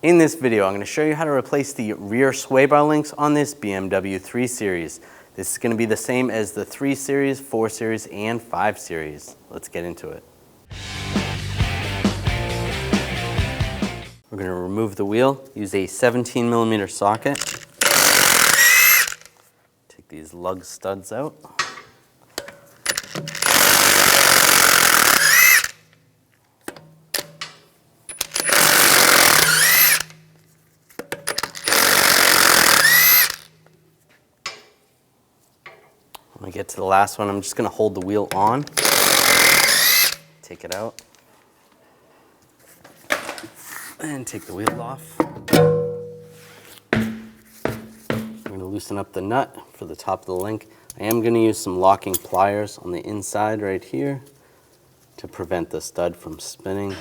In this video, I'm going to show you how to replace the rear sway bar links on this BMW 3 Series. This is going to be the same as the 3 Series, 4 Series, and 5 Series. Let's get into it. We're going to remove the wheel, use a 17mm socket. Take these lug studs out. When I get to the last one, I'm just going to hold the wheel on, take it out, and take the wheel off. I'm going to loosen up the nut for the top of the link. I am going to use some locking pliers on the inside right here to prevent the stud from spinning.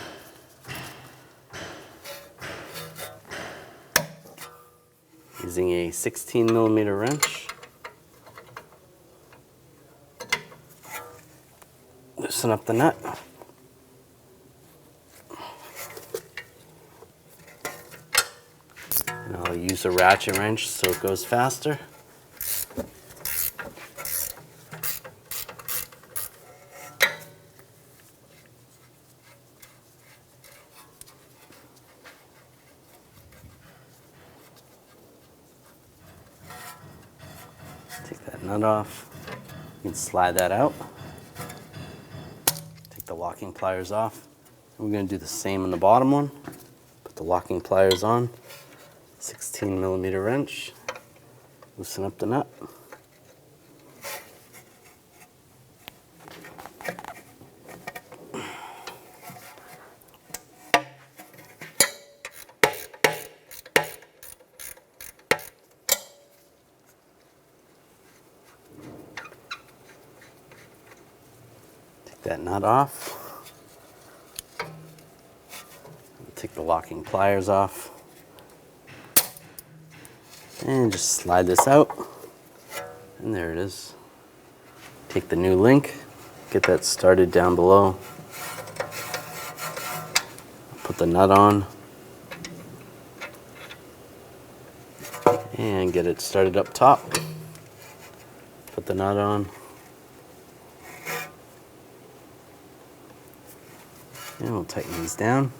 Using a 16mm wrench. Loosen up the nut. And I'll use a ratchet wrench so it goes faster. Take that nut off. You can slide that out. The locking pliers off. We're going to do the same on the bottom one. Put the locking pliers on, 16mm wrench, loosen up the nut. That nut off. Take the locking pliers off. And just slide this out. And there it is. Take the new link, get that started down below. Put the nut on. And get it started up top. Put the nut on. And we'll tighten these down.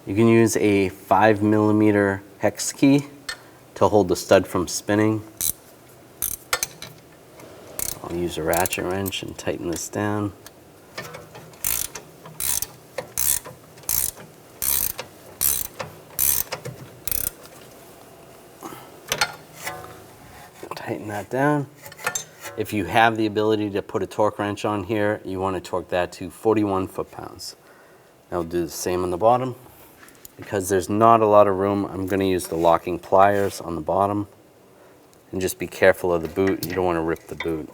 You can use a 5mm hex key to hold the stud from spinning. I'll use a ratchet wrench and tighten this down. Tighten that down. If you have the ability to put a torque wrench on here, you want to torque that to 41 foot-pounds. Now we'll do the same on the bottom. Because there's not a lot of room, I'm going to use the locking pliers on the bottom. And just be careful of the boot. You don't want to rip the boot.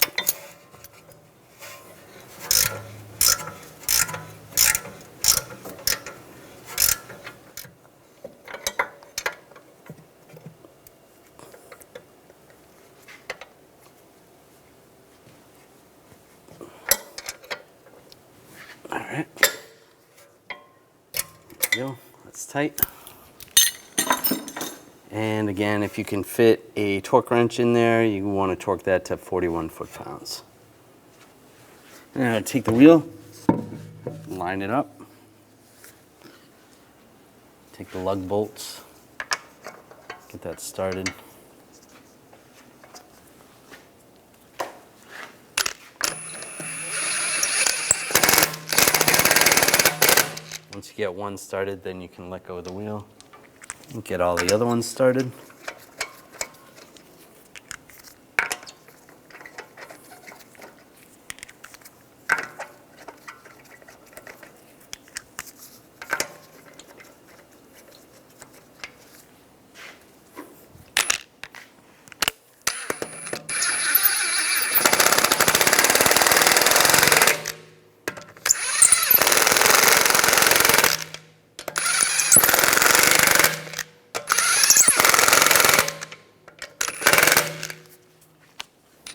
Alright, there we go, that's tight. And again, if you can fit a torque wrench in there, you want to torque that to 41 foot-pounds. Now take the wheel, line it up, take the lug bolts, get that started. Once you get one started, then you can let go of the wheel and get all the other ones started.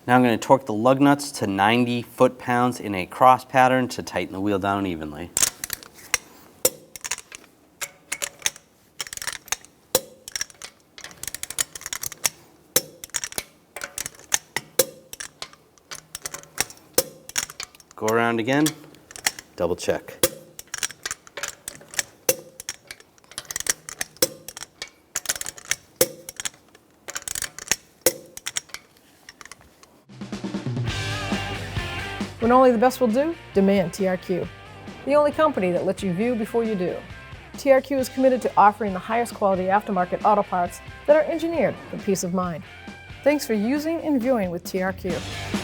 Now I'm going to torque the lug nuts to 90 foot-pounds in a cross pattern to tighten the wheel down evenly. Go around again, double check. When only the best will do, demand TRQ. The only company that lets you view before you do. TRQ is committed to offering the highest quality aftermarket auto parts that are engineered for peace of mind. Thanks for using and viewing with TRQ.